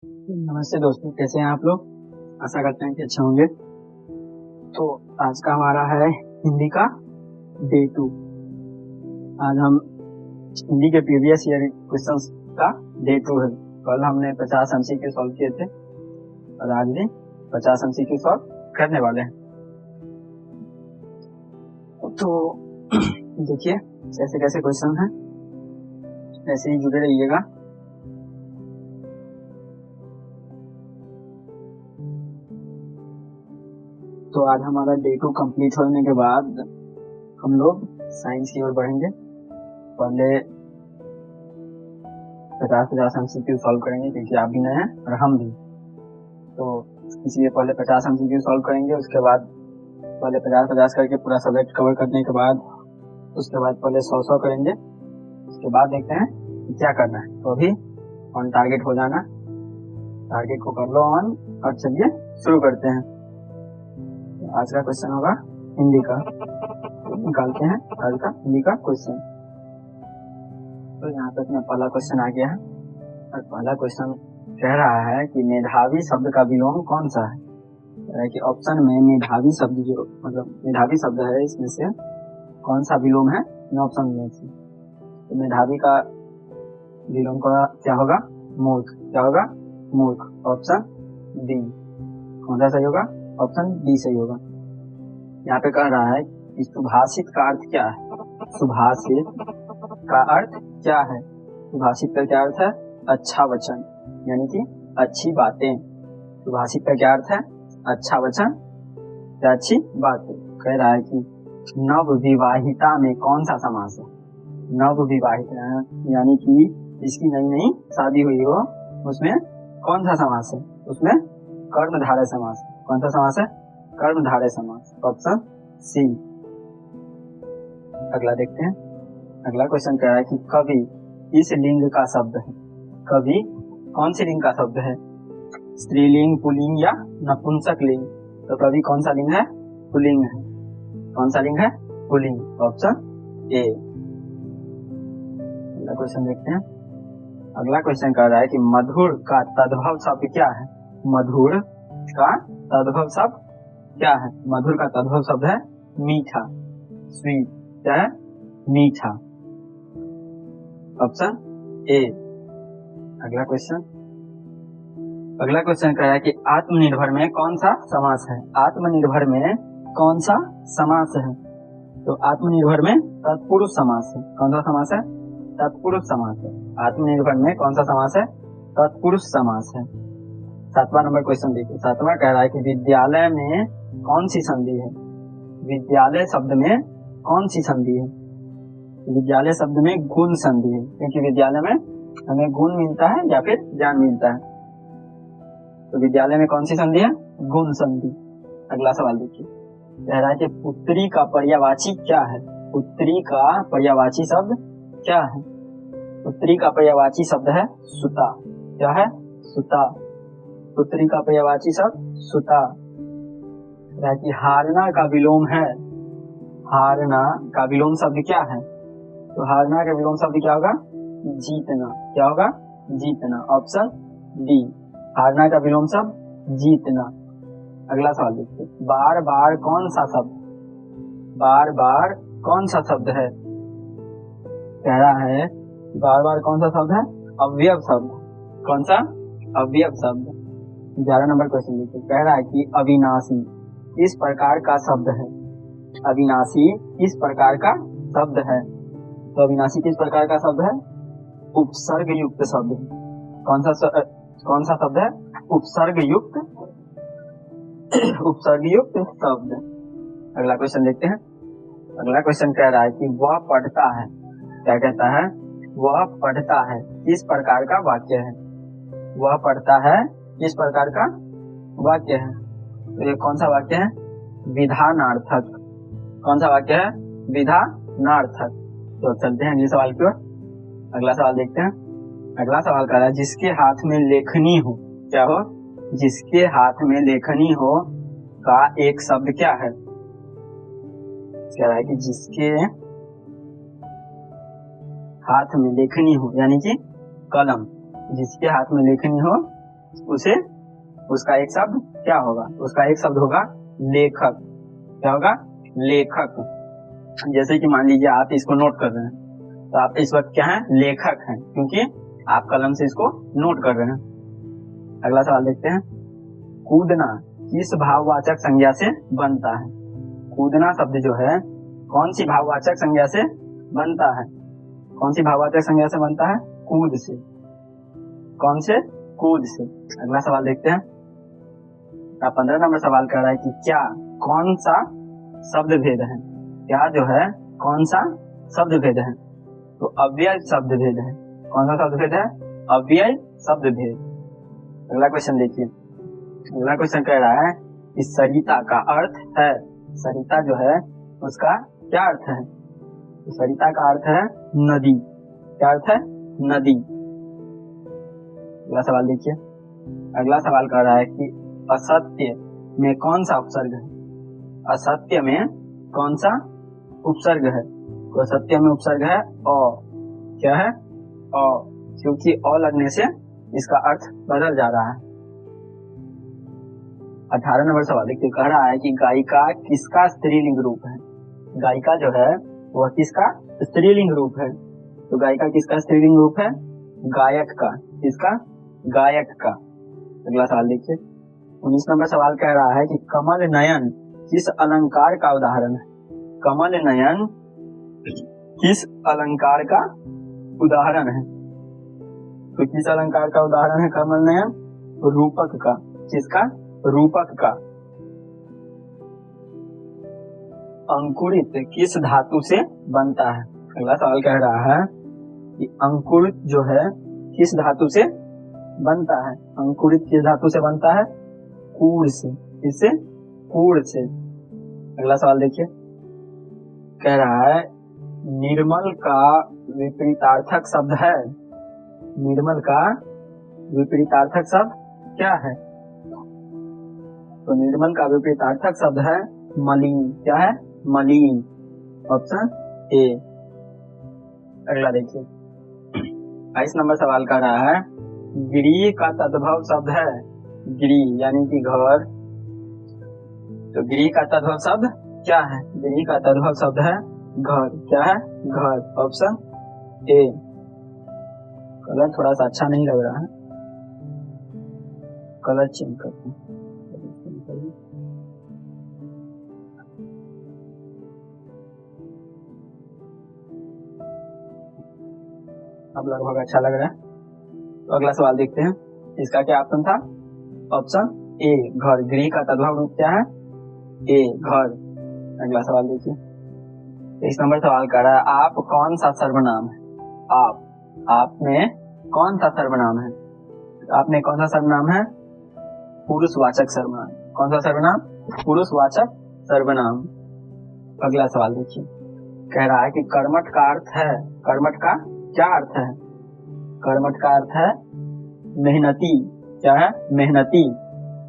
नमस्ते दोस्तों, कैसे हैं आप लोग। आशा करते हैं कि अच्छे होंगे। तो आज का हमारा है हिंदी का डे 2। आज हम हिंदी के प्रीवियस ईयर क्वेश्चंस का डे 2 है। कल हमने 50 MCQ सॉल्व किए थे और आज भी 50 MCQ सॉल्व करने वाले हैं। तो देखिए कैसे कैसे क्वेश्चन हैं, ऐसे ही जुड़े रहिएगा। तो आज हमारा डे 2 कंप्लीट होने के बाद हम लोग साइंस की ओर बढ़ेंगे। पहले 50 MCQ सॉल्व करेंगे क्योंकि आप भी नए हैं और हम भी, तो इसलिए पहले 50 MCQ सॉल्व करेंगे। उसके बाद पहले 50 करके पूरा सब्जेक्ट कवर करने के बाद उसके बाद पहले 100 करेंगे। उसके बाद देखते हैं क्या करना है। तो अभी ऑन टारगेट हो जाना, टारगेट को कर लो ऑन और चलिए शुरू करते हैं। आज का क्वेश्चन होगा हिंदी का, तो निकालते हैं आज का हिंदी का क्वेश्चन। तो यहाँ तक में पहला क्वेश्चन आ गया है और पहला क्वेश्चन कह रहा है कि मेधावी शब्द का विलोम कौन सा है। कि ऑप्शन में मेधावी शब्द जो मतलब मेधावी शब्द है, इसमें से कौन सा विलोम है इन ऑप्शन में से। तो मेधावी का विलोम का क्या होगा, मूर्ख। क्या होगा, मूर्ख। Option D. कौन सा सही होगा, ऑप्शन डी सही होगा। यहाँ पे कह रहा है कि सुभाषित का अर्थ क्या है। सुभाषित का अर्थ क्या है। सुभाषित का क्या अर्थ है, अच्छा वचन, यानी कि अच्छी बातें। सुभाषित का क्या अर्थ है, अच्छा वचन या अच्छी बातें। कह रहा है कि नव विवाहिता में कौन सा समास है। नव विवाहिता यानी कि जिसकी नई नई शादी हुई हो, उसमें कौन सा समास है, उसमें कर्मधारय समास। कौन सा समास है, कर्मधारय समास। Option C. अगला देखते हैं। अगला क्वेश्चन कह रहा है कि कवि इस लिंग का शब्द है। कवि कौन सी लिंग का शब्द है, स्त्रीलिंग, पुल्लिंग या नपुंसक लिंग। तो कवि कौन सा लिंग है, पुल्लिंग है। कौन सा लिंग है, पुल्लिंग। Option A. अगला क्वेश्चन देखते हैं। अगला क्वेश्चन कह रहा है कि मधुर का तद्भव शब्द क्या है। मधुर का तद्भव शब्द क्या है। मधुर का तद्भव शब्द है मीठा, स्वीट। क्या है, मीठा। Option A. अगला क्वेश्चन कह रहा है कि आत्मनिर्भर में कौन सा समास है। आत्मनिर्भर में कौन सा समास है। तो आत्मनिर्भर में तत्पुरुष समास है। कौन सा समास है, तत्पुरुष समास है। आत्मनिर्भर में कौन सा समास है, तत्पुरुष समास है। 7वां नंबर क्वेश्चन देखिए। 7वां कह रहा है कि विद्यालय में कौन सी संधि है। विद्यालय शब्द में कौन सी संधि है। विद्यालय शब्द में गुण संधि है, क्योंकि विद्यालय में हमें गुण मिलता है या फिर ज्ञान मिलता है। तो विद्यालय में कौन सी संधि है, गुण संधि। अगला सवाल देखिए। कह रहा है कि पुत्री का पर्यायवाची क्या है। पुत्री का पर्यायवाची शब्द क्या है। पुत्री का पर्यायवाची शब्द है सुता। क्या है, सुता। पुत्री का पर्यायवाची शब्द सुता। कि हारना का विलोम है। हारना का विलोम शब्द क्या है। तो हारना का विलोम शब्द क्या होगा, जीतना। क्या होगा, जीतना। Option D. हारना का विलोम शब्द जीतना। अगला सवाल देखिए। बार बार कौन सा शब्द, बार बार कौन सा शब्द है। कह रहा है बार बार कौन सा शब्द है, अव्यव शब्द। कौन सा, अव्यव शब्द। 11 नंबर क्वेश्चन देखिए। कह रहा है कि अविनाशी किस प्रकार का शब्द है। अविनाशी किस प्रकार का शब्द है। तो अविनाशी किस प्रकार का शब्द है, उपसर्ग युक्त शब्द। कौन सा शब्द है, उपसर्ग युक्त शब्द। अगला क्वेश्चन देखते हैं। अगला क्वेश्चन कह रहा है कि वह पढ़ता है। क्या कहता है, वह पढ़ता है किस प्रकार का वाक्य है। वह पढ़ता है किस प्रकार का वाक्य है। तो ये कौन सा वाक्य है, विधानार्थक। कौन सा वाक्य है, विधानार्थक। तो चलते हैं अगले सवाल की ओर। अगला सवाल देखते हैं। अगला सवाल कह रहा है जिसके हाथ में लेखनी हो। क्या हो, जिसके हाथ में लेखनी हो का एक शब्द क्या है। कह रहा है कि जिसके हाथ में लेखनी हो यानी कि कलम। जिसके हाथ में लेखनी हो उसे उसका एक शब्द क्या होगा? उसका एक शब्द होगा लेखक। क्या होगा? लेखक। जैसे कि मान लीजिए आप इसको नोट कर रहे हैं तो आप इस वक्त क्या है? लेखक हैं, क्योंकि आप कलम से इसको नोट कर रहे हैं। अगला सवाल देखते हैं। कूदना किस भाववाचक संज्ञा से बनता है? कूदना शब्द जो है कौन सी भाववाचक संज्ञा से बनता है? कौन सी भाववाचक संज्ञा से बनता है? कूद से। कौन से? कूद से। अगला सवाल देखते हैं। 15 नंबर सवाल कह रहा है कि क्या कौन सा शब्द भेद है? क्या जो है कौन सा शब्द भेद है? तो अव्यय शब्द भेद है। कौन सा शब्द भेद है? अव्यय शब्द भेद। अगला क्वेश्चन देखिए। अगला क्वेश्चन कह रहा है कि सरिता का अर्थ है। सरिता जो है उसका क्या अर्थ है? तो सरिता का अर्थ है नदी। क्या अर्थ है? नदी। अगला सवाल देखिए। अगला सवाल कह रहा है कि असत्य में कौन सा उपसर्ग है? असत्य में कौन सा उपसर्ग है? तो असत्य में उपसर्ग है अ। क्या है? अ, क्योंकि अ लगने से इसका अर्थ बदल जा रहा है। 18 नंबर सवाल देखिए। कह रहा है कि गायिका किसका स्त्रीलिंग रूप है? गायिका जो है वह किसका स्त्रीलिंग रूप है? तो गायिका किसका स्त्रीलिंग रूप है? गायक का। किसका? गायक का। अगला सवाल देखिए। 19 नंबर सवाल कह रहा है कि कमल नयन किस अलंकार का उदाहरण है? कमल नयन किस अलंकार का उदाहरण है? तो किस अलंकार का उदाहरण है कमल नयन? रूपक का। किसका? रूपक का। अंकुरित किस धातु से बनता है? अगला सवाल कह रहा है कि अंकुरित जो है किस धातु से बनता है? अंकुरित किस धातु से बनता है? कूड़ से। किससे? कूड़ से। अगला सवाल देखिए। कह रहा है निर्मल का विपरीतार्थक शब्द है। निर्मल का विपरीतार्थक शब्द क्या है? तो निर्मल का विपरीतार्थक शब्द है मलिन। क्या है? मलिन। Option A. अगला देखिए। 22 नंबर सवाल कर रहा है गृह का तद्भव शब्द है। गृह यानी कि घर। तो गृह का तद्भव शब्द क्या है? गृह का तद्भव शब्द है घर। क्या है? घर। Option A. कलर थोड़ा सा अच्छा नहीं लग रहा है, कलर चेंज करते हैं। अब लगभग अच्छा लग रहा है। तो अगला सवाल देखते हैं। इसका क्या ऑप्शन था? ऑप्शन ए घर। गृह का तद्भव रूप क्या है? ए घर। अगला सवाल देखिए। 23 नंबर सवाल कर रहा है आप कौन सा सर्वनाम है? आप में कौन सा सर्वनाम है? आप में कौन सा सर्वनाम है? पुरुषवाचक सर्वनाम। कौन सा सर्वनाम? पुरुषवाचक सर्वनाम। अगला सवाल देखिए। कह रहा है कि कर्मठ का अर्थ है। कर्मठ का क्या अर्थ है? कर्मठ का अर्थ है मेहनती। क्या है? मेहनती।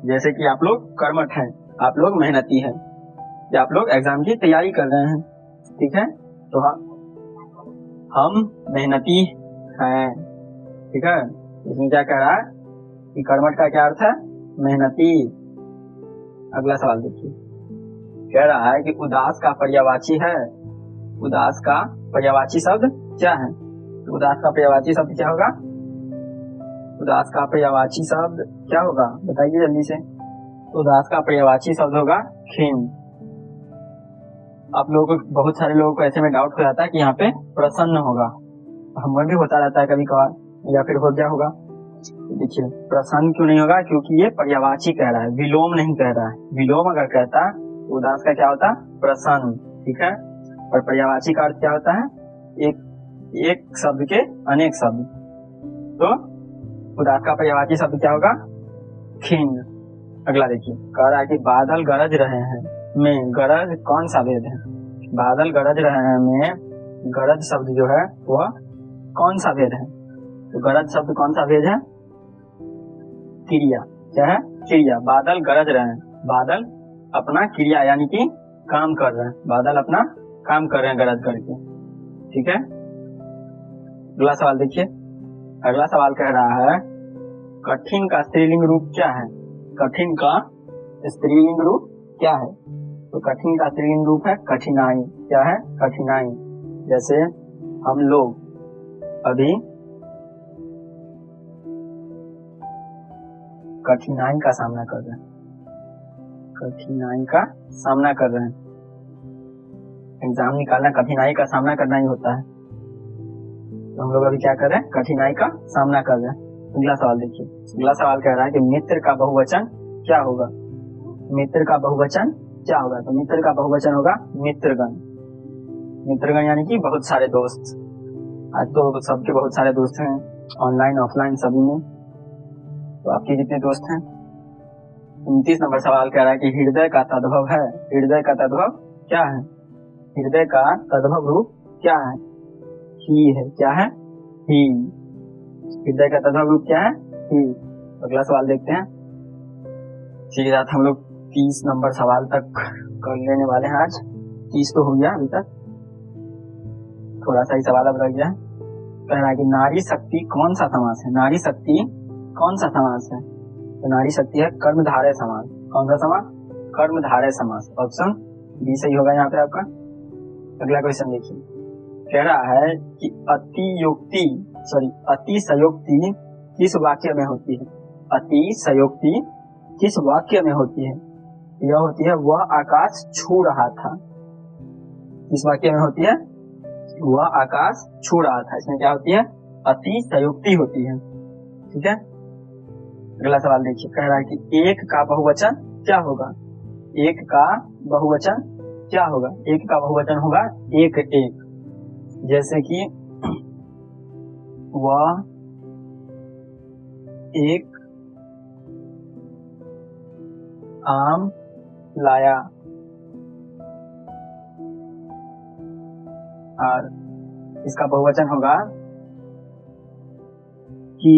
जैसे कि आप लोग कर्मठ हैं, आप लोग मेहनती हैं, या आप लोग एग्जाम की तैयारी कर रहे हैं। ठीक है, तो हम मेहनती हैं। ठीक है, इसमें क्या कह रहा है कि कर्मठ का क्या अर्थ है? मेहनती। अगला सवाल देखिए। कह रहा है कि उदास का पर्यायवाची है। उदास का पर्यायवाची शब्द क्या है? उदास का पर्यायवाची शब्द क्या होगा? उदास का पर्यायवाची शब्द क्या होगा? बताइए जल्दी से। उदास का पर्यायवाची शब्द होगा खिन्न। आप लोगों को, बहुत सारे लोगों को ऐसे में डाउट हो जाता है कि यहाँ पे प्रसन्न होगा। हमें भी होता रहता है कभी कभार, या फिर हो गया होगा। देखिए प्रसन्न क्यों नहीं होगा? क्योंकि ये पर्यायवाची कह रहा है, विलोम नहीं कह रहा है। विलोम अगर कहता तो उदास का क्या होता? प्रसन्न। ठीक है, और पर्यायवाची का अर्थ क्या होता है? एक शब्द के अनेक शब्द। तो उदास का पर्यायवाची शब्द क्या होगा? खिन्न। अगला देखिए। कह रहा है कि बादल गरज रहे हैं में गरज कौन सा भेद है? बादल गरज रहे हैं में गरज शब्द जो है वह कौन सा भेद है? तो गरज शब्द कौन सा भेद है? क्रिया। क्या है? क्रिया। बादल गरज रहे हैं, बादल अपना क्रिया यानी कि काम कर रहे हैं। बादल अपना काम कर रहे हैं गरज करके। ठीक है, अगला सवाल देखिए। अगला सवाल कह रहा है कठिन का स्त्रीलिंग रूप क्या है? कठिन का स्त्रीलिंग रूप क्या है? तो कठिन का स्त्रीलिंग रूप है कठिनाई। क्या है? कठिनाई। जैसे हम लोग अभी कठिनाई का सामना कर रहे हैं, कठिनाई का सामना कर रहे हैं। एग्जाम निकालना कठिनाई का सामना करना ही होता है, तो हम लोग अभी क्या कर रहे हैं? कठिनाई का सामना कर रहे हैं। अगला सवाल देखिए, अगला सवाल कह रहा है कि मित्र का बहुवचन क्या होगा? मित्र का बहुवचन क्या होगा? तो मित्र का बहुवचन होगा मित्रगण। मित्रगण यानी कि बहुत सारे दोस्त। आज तो सबके बहुत सारे दोस्त हैं, ऑनलाइन ऑफलाइन सभी में। तो आपके कितने दोस्त हैं? 29 नंबर सवाल कह रहा है कि हृदय का तद्भव है। हृदय का तद्भव क्या है? हृदय का तद्भव रूप क्या है? ही है। क्या है? ही। हृदय का तद्भव रूप क्या है? ही। अगला सवाल देखते हैं। इसी के साथ हम लोग 30 नंबर सवाल तक कर लेने वाले हैं आज। 30 तो हो गया अभी तक, थोड़ा सा ही सवाल अब रह गया है। कह रहा है कि नारी शक्ति कौन सा समास है? नारी शक्ति कौन सा समास है? तो नारी शक्ति है कर्मधारय समास। कौन सा समास? कर्मधारय समास। ऑप्शन बी सही होगा यहाँ पे आपका। अगला क्वेश्चन देखिए, कह रहा है कि अतिशयोक्ति किस वाक्य में होती है? अतिशयोक्ति किस वाक्य में होती है? यह होती है वह आकाश छू रहा था। किस वाक्य में होती है? वह आकाश छू रहा था। इसमें क्या होती है? अतिशयोक्ति होती है। ठीक है। अगला सवाल देखिए, कह रहा है कि एक का बहुवचन क्या होगा? एक का बहुवचन क्या होगा? एक का बहुवचन होगा एक एक। जैसे कि वह एक आम लाया, और इसका बहुवचन होगा कि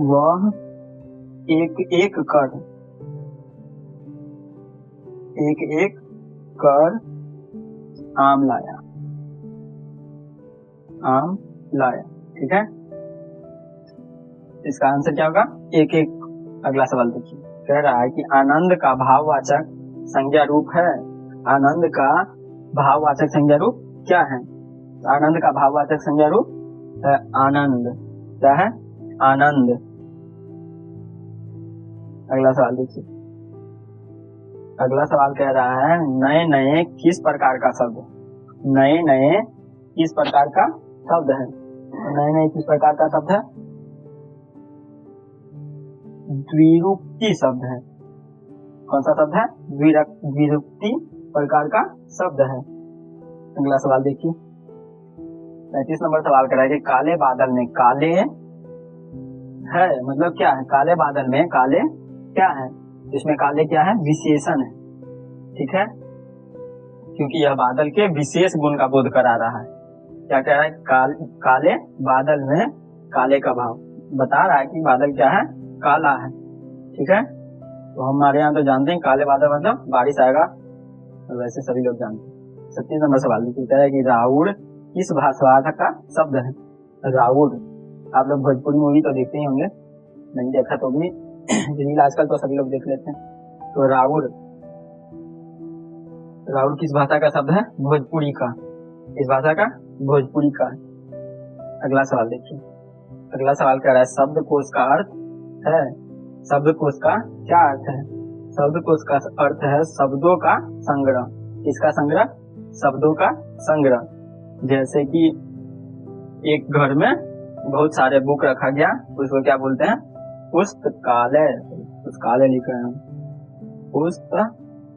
वह एक एक कर आम लाया। आम लाया। ठीक है, इसका आंसर क्या होगा? एक एक। अगला सवाल देखिए, कह रहा है कि आनंद का भाववाचक संज्ञा रूप है। आनंद का भाववाचक संज्ञा रूप क्या है? आनंद का भाववाचक संज्ञा रूप है आनंद। क्या है? आनंद। अगला सवाल देखिए, अगला सवाल कह रहा है नए नए किस प्रकार का शब्द? नए नए किस प्रकार का शब्द है? नए नए किस प्रकार का शब्द है? द्विरूपी शब्द है। कौन सा शब्द है? द्विरूपी प्रकार का शब्द है। अगला सवाल देखिए, 35 नंबर सवाल कर रहा है कि काले बादल में काले है मतलब क्या है? काले बादल में काले क्या है? इसमें काले क्या है? विशेषण है। ठीक है, क्योंकि यह बादल के विशेष गुण का बोध करा रहा है। क्या कह रहा है? काले बादल में काले का भाव बता रहा है कि बादल क्या है? काला है। ठीक है, तो हमारे यहाँ तो जानते हैं काले बादल मतलब बारिश आएगा, और वैसे सभी लोग जानते हैं। 37 नंबर सवाल लिखता है कि राउर किस भाषा का शब्द है? राउर, आप लोग भोजपुरी मूवी तो देखते ही होंगे, नहीं देखा तो भी रील आजकल तो सभी लोग देख लेते हैं। तो राउर किस भाषा का शब्द है? भोजपुरी का। इस भाषा का भोजपुरी का। अगला सवाल देखिए, अगला सवाल कह रहा है शब्दकोश का अर्थ है। शब्दकोश का क्या अर्थ है? शब्दकोश का अर्थ है शब्दों का संग्रह। किसका संग्रह? शब्दों का संग्रह। जैसे कि एक घर में बहुत सारे बुक रखा गया, उसको क्या बोलते हैं? पुस्तकालय। पुस्तकालय लिख रहे हैं, पुस्तकालय।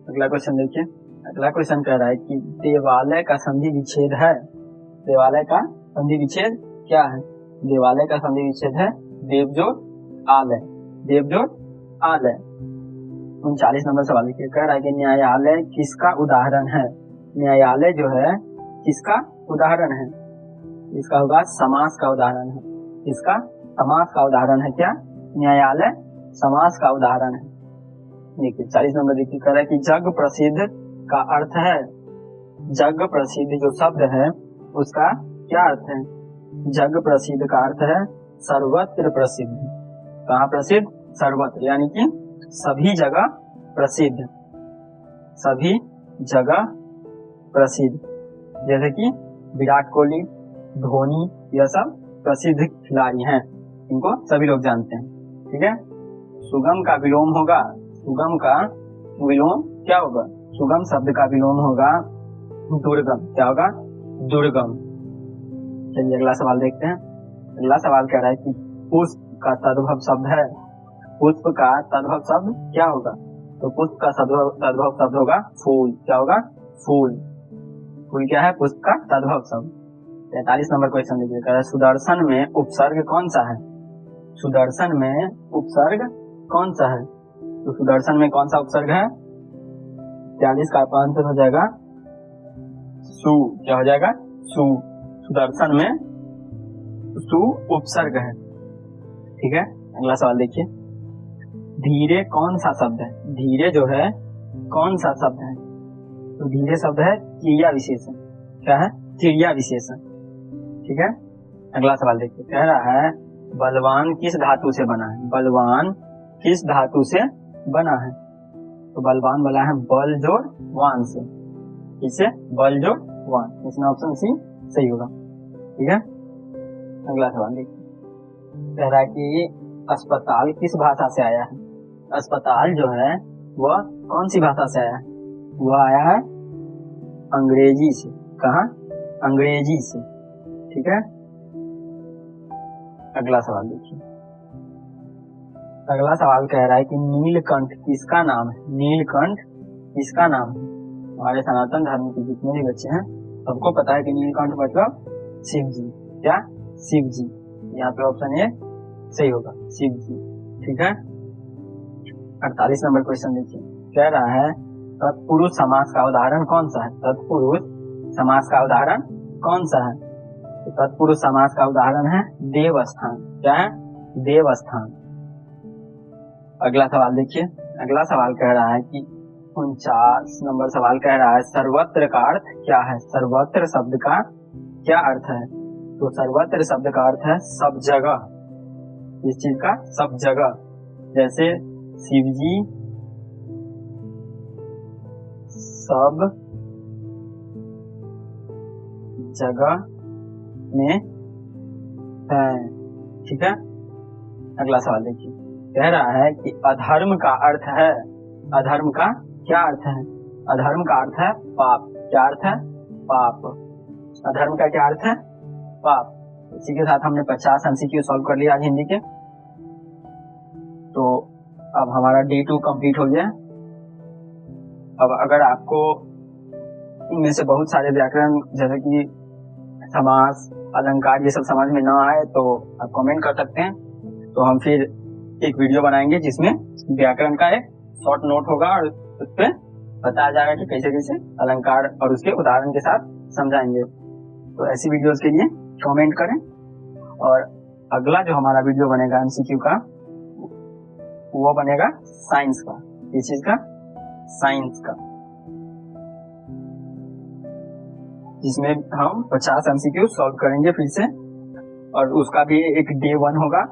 अगला क्वेश्चन देखिए, अगला क्वेश्चन कह रहा है कि देवालय का संधि विच्छेद है। देवालय का संधि विच्छेद क्या है? देवालय का संधि विच्छेद है देवजोड़ आलय। देवजोड़ आलय। 39 नंबर सवाल लिखिए, कह रहा है कि न्यायालय किसका उदाहरण है? न्यायालय जो है किसका उदाहरण है? इसका होगा समास का उदाहरण है। इसका समास का उदाहरण है। क्या? न्यायालय समास का उदाहरण है। देखिए 40 नंबर देखिए, कह रहा है कि जग प्रसिद्ध का अर्थ है। जग प्रसिद्ध जो शब्द है उसका क्या अर्थ है? जग प्रसिद्ध का अर्थ है सर्वत्र प्रसिद्ध। कहाँ प्रसिद्ध? सर्वत्र, यानी कि सभी जगह प्रसिद्ध, सभी जगह प्रसिद्ध। जैसे कि विराट कोहली, धोनी, यह सब प्रसिद्ध खिलाड़ी हैं, इनको सभी लोग जानते हैं। ठीक है। सुगम का विलोम होगा, सुगम का विलोम क्या होगा? सुगम शब्द का विलोम होगा दुर्गम। क्या होगा? दुर्गम। चलिए अगला सवाल देखते हैं। अगला सवाल कह रहा है कि पुष्प का तद्भव शब्द है, पुष्प का तद्भव शब्द क्या होगा? तो पुष्प का तद्भव शब्द होगा फूल। क्या होगा? फूल। फूल क्या है? पुष्प का तद्भव शब्द। 43 नंबर क्वेश्चन देखिए, कह रहा है सुदर्शन में उपसर्ग कौन सा है? सुदर्शन में उपसर्ग कौन सा है? तो सुदर्शन में कौन सा उपसर्ग है? 43 का आंसर हो जाएगा सु। क्या हो जाएगा? सु। सुदर्शन में सु उपसर्ग है। ठीक है। अगला सवाल देखिए, धीरे कौन सा शब्द है? धीरे जो है कौन सा शब्द है? तो धीरे शब्द है क्रिया विशेषण। क्या है? क्रिया विशेषण। ठीक है। अगला सवाल देखिए, कह रहा है बलवान किस धातु से बना है? बलवान किस धातु से बना है? तो बलवान वाला है बल जोड़ वान से। इसे बल जोड़ वान, इसमें ऑप्शन सी सही होगा। ठीक है। अगला सवाल देखिए, कह रहा है कि अस्पताल किस भाषा से आया है? अस्पताल जो है वह कौन सी भाषा से आया है? वह आया है अंग्रेजी से। कहाँ? अंग्रेजी से। ठीक है। अगला सवाल देखिए, अगला सवाल कह रहा है कि नीलकंठ किसका नाम है? नीलकंठ किसका नाम है? हमारे सनातन धर्म के जितने भी बच्चे हैं सबको पता है कि नीलकंठ मतलब शिव जी। क्या? शिव जी। यहाँ पे ऑप्शन ए सही होगा, शिव जी। ठीक है। 48 नंबर क्वेश्चन देखिए, कह रहा है तत्पुरुष समास का उदाहरण कौन सा है? तत्पुरुष समास का उदाहरण कौन सा है? तो तत्पुरुष समास का उदाहरण है देवस्थान। क्या है? देवस्थान। अगला सवाल देखिए, अगला सवाल कह रहा है कि 49 नंबर सवाल कह रहा है सर्वत्र का अर्थ क्या है? सर्वत्र शब्द का क्या अर्थ है? तो सर्वत्र शब्द का अर्थ है सब जगह। इस चीज का सब जगह, जैसे शिवजी सब जगह में है। ठीक है। अगला सवाल देखिए, कह रहा है कि अधर्म का अर्थ है, अधर्म का क्या अर्थ है? अधर्म का अर्थ है पाप। क्या अर्थ है? पाप। अधर्म का क्या अर्थ है? पाप। इसी के साथ हमने 50 MCQ सॉल्व कर लिया आज हिंदी के। तो अब हमारा Day 2 कंप्लीट हो गया। अब अगर आपको इनमें से बहुत सारे व्याकरण जैसे कि समास, अलंकार ये सब समझ में ना आए तो आप कमेंट कर सकते हैं, तो हम फिर एक वीडियो बनाएंगे जिसमें व्याकरण का एक शॉर्ट नोट होगा और उस पर बताया जाएगा कि कैसे कैसे अलंकार और उसके उदाहरण के साथ समझाएंगे। तो ऐसी वीडियोस के लिए कमेंट करें। और अगला जो हमारा वीडियो बनेगा MCQ का, वो बनेगा साइंस का। इस चीज का? साइंस का, जिसमें हम 50 MCQ सॉल्व करेंगे फिर से। और उसका भी एक Day 1 होगा,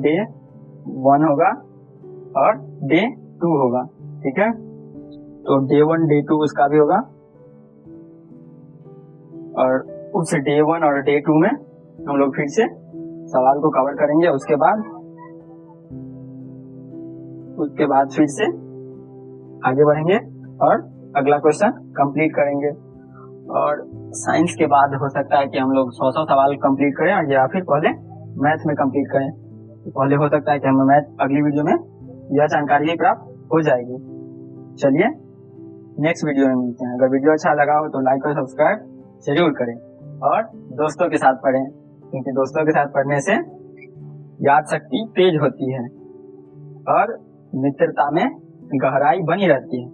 Day 1 होगा और Day 2 होगा। ठीक है। तो Day 1 Day 2 उसका भी होगा, और उस Day 1 और Day 2 में हम लोग फिर से सवाल को कवर करेंगे। उसके बाद फिर से आगे बढ़ेंगे और अगला क्वेश्चन कंप्लीट करेंगे। और साइंस के बाद हो सकता है कि हम लोग 100 सवाल कंप्लीट करें, या फिर पहले मैथ में कंप्लीट करें। तो पहले हो सकता है कि हमें मैथ अगली वीडियो में यह जानकारी ही प्राप्त हो जाएगी। चलिए नेक्स्ट वीडियो में मिलते हैं। अगर वीडियो अच्छा लगा हो तो लाइक और सब्सक्राइब जरूर करें, और दोस्तों के साथ पढ़ें, क्योंकि दोस्तों के साथ पढ़ने से याद शक्ति तेज होती है और मित्रता में गहराई बनी रहती है।